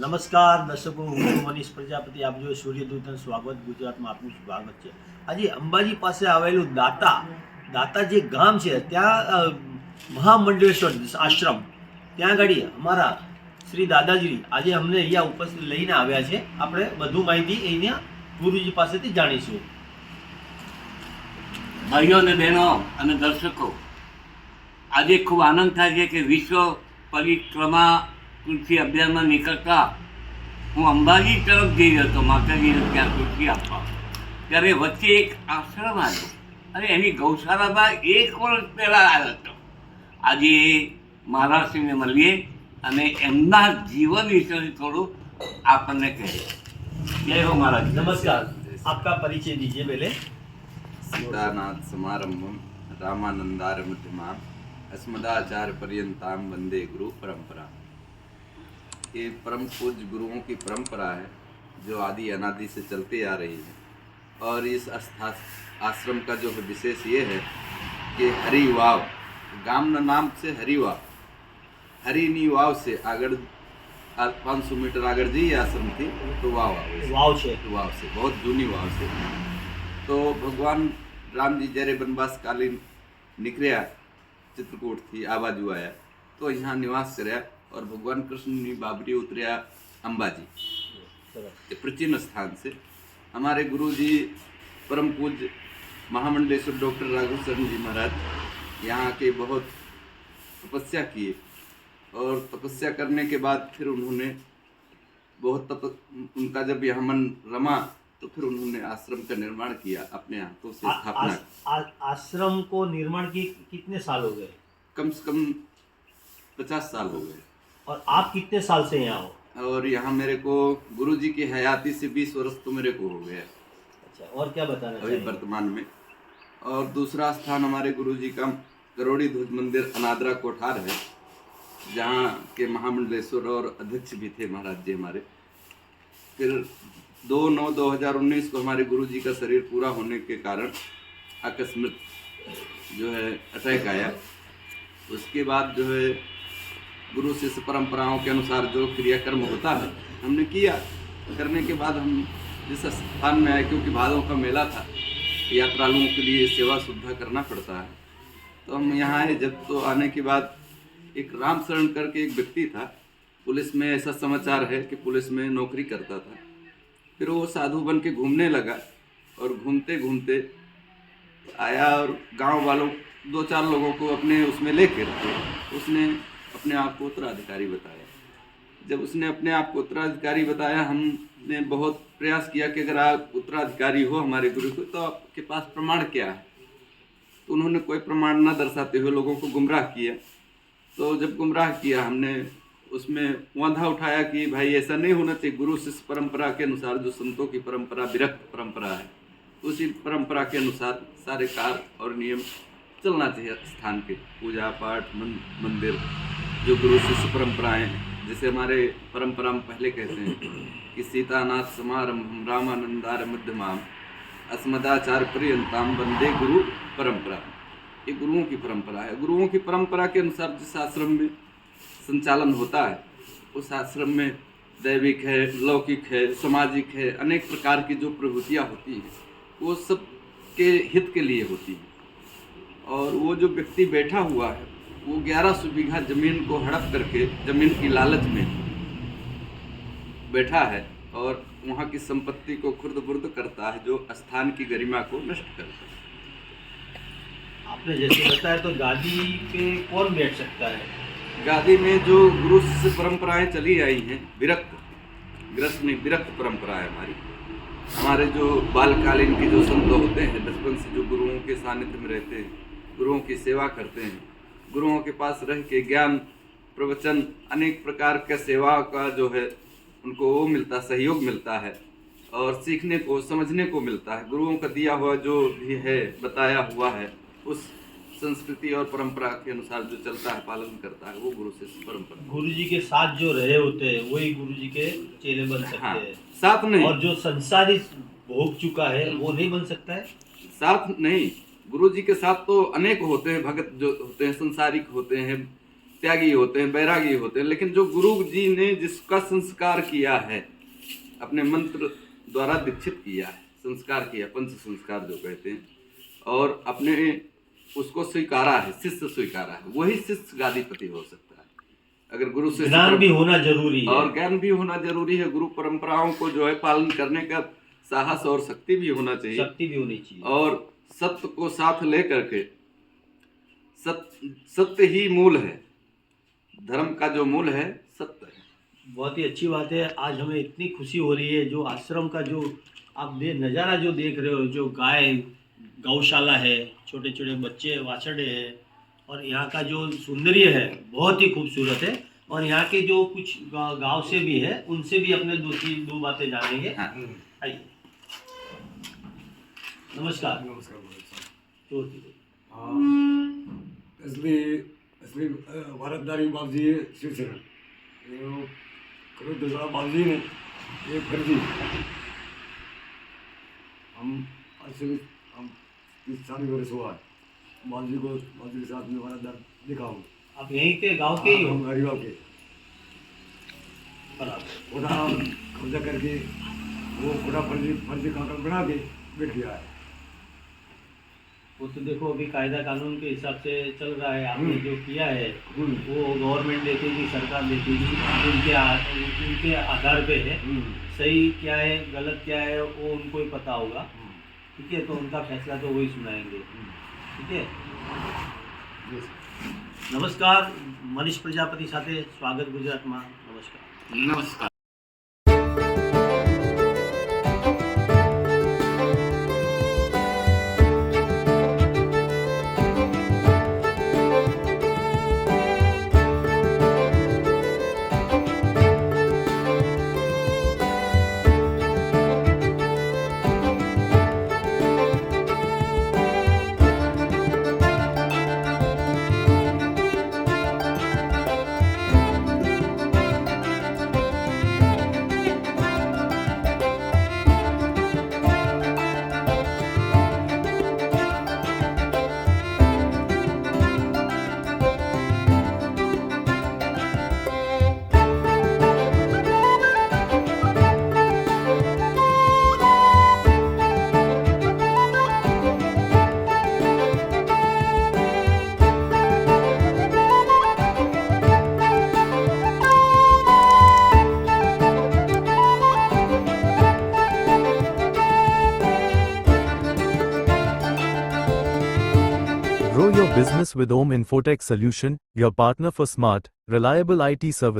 નમસ્કાર દર્શકો, હું મનીષ પ્રજાપતિ. આપ જો સૂર્યદૂતનું સ્વાગત ગુજરાતમાં આપનું સ્વાગત છે. આજે અંબાજી પાસે આવેલું દાતા જે ગામ છે ત્યાં મહામંડલેશ્વર આશ્રમ ત્યાં આગળ અમારા શ્રી દાદાજી આજે અમને અહીંયા ઉપસ્થિત લઈને આવ્યા છે. આપણે વધુ માહિતી અહીંયા ગુરુજી પાસેથી જાણીશું. ભાઈઓ અને બહેનો અને દર્શકો, આજે ખૂબ આનંદ થાય છે કે વિશ્વ પરિક્રમા તુલસી અભિયાનમાં નીકળતા હું અંબાજી તરફ જઈ રહ્યો હતો માતાજીને ત્યાં તુલસી આપવા. ત્યારે વચ્ચે એક આશ્રમ આવ્યો અને એની ગૌશાળામાં 1 વર્ષ પહેલાં આવ્યો હતો. આજે મહારાજશ્રીને મળીએ અને એમના જીવન વિશે થોડું આપણને કહીએ. જય હો મહારાજ. નમસ્કાર, આપકા પરિચય दीजिए पहले. सीतानाथ समारंभम रामानंदार मध्यमाम अस्मदाचार्य पर्यंताम वंदे गुरु परंपरा. ये परम पूज्य गुरुओं की परंपरा है जो आदि अनादि से चलती आ रही है. और इस आश्रम का जो विशेष ये है कि हरिवाव गाम नाम से हरिवाव हरिनी वाव से आगे 500 मीटर आगे जी आश्रम थी तो वाव से बहुत जूनी वाव से. तो भगवान राम जी जયારે વનવાસકાલીન નીકળ્યા चित्रकूट आ बाजू आया तो यहाँ निवास કર્યા और भगवान कृष्ण की बाबरी उतरिया अंबाजी. ये प्राचीन स्थान से हमारे गुरु जी परम पूज्य महामंडलेश्वर डॉक्टर राघव शरण जी महाराज यहाँ के बहुत तपस्या किए और तपस्या करने के बाद फिर उन्होंने बहुत उनका जब यहाँ मन रमा तो फिर उन्होंने आश्रम का निर्माण किया अपने हाथों से स्थापना. आश्रम को निर्माण की कितने साल हो गए? कम से कम 50 साल हो गए. और आप कितने साल से यहाँ हो? और यहाँ मेरे को गुरुजी की हयाती से 20 वर्ष तो मेरे को हो गया. अच्छा, और क्या बताना अभी वर्तमान में. और दूसरा स्थान हमारे गुरुजी का करोड़ी ध्वज मंदिर अनादरा कोठार है जहाँ के महामंडलेश्वर और अध्यक्ष भी थे महाराज जी हमारे. फिर 2/9/2019 को हमारे गुरुजी का शरीर पूरा होने के कारण आकस्मिक जो है अटैक आया. उसके बाद जो है गुरु शिष्य परंपराओं के अनुसार जो क्रियाकर्म होता है हमने किया. करने के बाद हम जिस स्थान में आए, क्योंकि भादों का मेला था, यात्रालुओं के लिए सेवा सुविधा करना पड़ता है, तो हम यहाँ आए. जब तो आने के बाद एक राम शरण करके एक व्यक्ति था, पुलिस में ऐसा समाचार है कि पुलिस में नौकरी करता था. फिर वो साधु बन के घूमने लगा और घूमते घूमते आया और गांव वालों 2-4 लोगों को अपने उसमें लेकर उसने अपने आप को उत्तराधिकारी बताया. जब उसने अपने आप को उत्तराधिकारी बताया, हमने बहुत प्रयास किया कि अगर आप उत्तराधिकारी हो हमारे गुरु को तो आपके पास प्रमाण क्या है. तो उन्होंने कोई प्रमाण न दर्शाते हुए लोगों को गुमराह किया. तो जब गुमराह किया हमने उसमें वांधा उठाया कि भाई ऐसा नहीं होना चाहिए. गुरु शिष्य परंपरा के अनुसार जो संतों की परंपरा विरक्त परंपरा है, उसी परंपरा के अनुसार सारे कार्य और नियम चलना चाहिए. स्थान के पूजा पाठ मंदिर जो गुरु शिष्य परंपराएं हैं, जैसे हमारे परंपरा में पहले कहते हैं कि सीतानाथ समारंभम रामानंदार मध्यमाम अस्मदाचार्य पर्यंताम वंदे गुरु परंपरा. ये गुरुओं की परंपरा है. गुरुओं की परंपरा के अनुसार जिस आश्रम में संचालन होता है उस आश्रम में दैविक है, लौकिक है, सामाजिक है, अनेक प्रकार की जो प्रवृत्तियाँ होती हैं वो सब के हित के लिए होती हैं. और वो जो व्यक्ति बैठा हुआ है वो 1100 बीघा जमीन को हड़प करके जमीन की लालच में बैठा है और वहाँ की संपत्ति को खुर्द-बुर्द करता है, जो स्थान की गरिमा को नष्ट करता है. आपने जैसे बताया तो गादी पे कौन बैठ सकता है? गादी में जो गुरु से परंपराएं चली आई हैं, विरक्त परंपरा है हमारी. हमारे जो बालकालीन के जो संत होते हैं, बचपन से जो गुरुओं के सानिध्य में रहते हैं, गुरुओं की सेवा करते हैं, गुरुओं के पास रह के ज्ञान प्रवचन अनेक प्रकार का सेवा का जो है उनको वो मिलता, सहयोग मिलता है और सीखने को समझने को मिलता है. गुरुओं का दिया हुआ जो भी है, बताया हुआ है, उस संस्कृति और परंपरा के अनुसार जो चलता है, पालन करता है, वो गुरु से परंपरा. गुरुजी के साथ जो रहे होते हैं वही गुरुजी के चेले बन सकते हाँ, हैं. साथ नहीं. और जो संसारी भोग चुका है वो नहीं बन सकता है. साथ नहीं. गुरु जी के साथ तो अनेक होते हैं, भगत जो होते हैं संसारिक होते हैं, त्यागी होते हैं, बैरागी होते हैं, लेकिन जो गुरु जी ने जिसका संस्कार किया है, अपने मंत्र द्वारा दीक्षित किया है, संस्कार किया, पंच संस्कार जो कहते हैं, और अपने उसको स्वीकारा है, शिष्य स्वीकारा है, वही शिष्य गादीपति हो सकता है। अगर गुरु से ज्ञान भी होना जरूरी है। और ज्ञान भी होना जरूरी है। गुरु परंपराओं को जो है पालन करने का साहस और शक्ति भी होना चाहिए, शक्ति भी होनी चाहिए, और सत्य को साथ लेकर के, सत्य ही मूल है, धर्म का जो मूल है सत्य है। बहुत ही अच्छी बात है। आज हमें इतनी खुशी हो रही है, जो आश्रम का जो आप नज़ारा जो देख रहे हो, जो गाय गौशाला है, छोटे छोटे बच्चे वाछड़े हैं, और यहाँ का जो सौंदर्य है बहुत ही खूबसूरत है। और यहाँ के जो कुछ गांव से भी है, उनसे भी अपने दो बातें जानेंगे। हाँ। आइए, नमस्कार। नमस्कार असली भारतदारी बाबजी शिवसेना करोड़ बाबजी ने एक फर्जी हम 30-40 वर्ष हुआ है बाबजी के साथ में भारतदार दिखा हूँ। आप यहीं के गांव के ही हो? हम हरिगांव के। बराबर। कोटा कब्जा करके वो कोटा फर्जी कागज बना के बैठ गया है। वो तो देखो अभी कायदा कानून के हिसाब से चल रहा है। आपने जो किया है वो गवर्नमेंट देखेगी, सरकार देखेगी, उनके आधार पे है। सही क्या है गलत क्या है वो उनको ही पता होगा। ठीक है, तो उनका फैसला तो वही सुनाएंगे। ठीक है, नमस्कार। मनीष प्रजापति साथे स्वागत गुजरात में। नमस्कार। नमस्कार। Grow your business with Om Infotech Solution, your partner for smart, reliable IT service.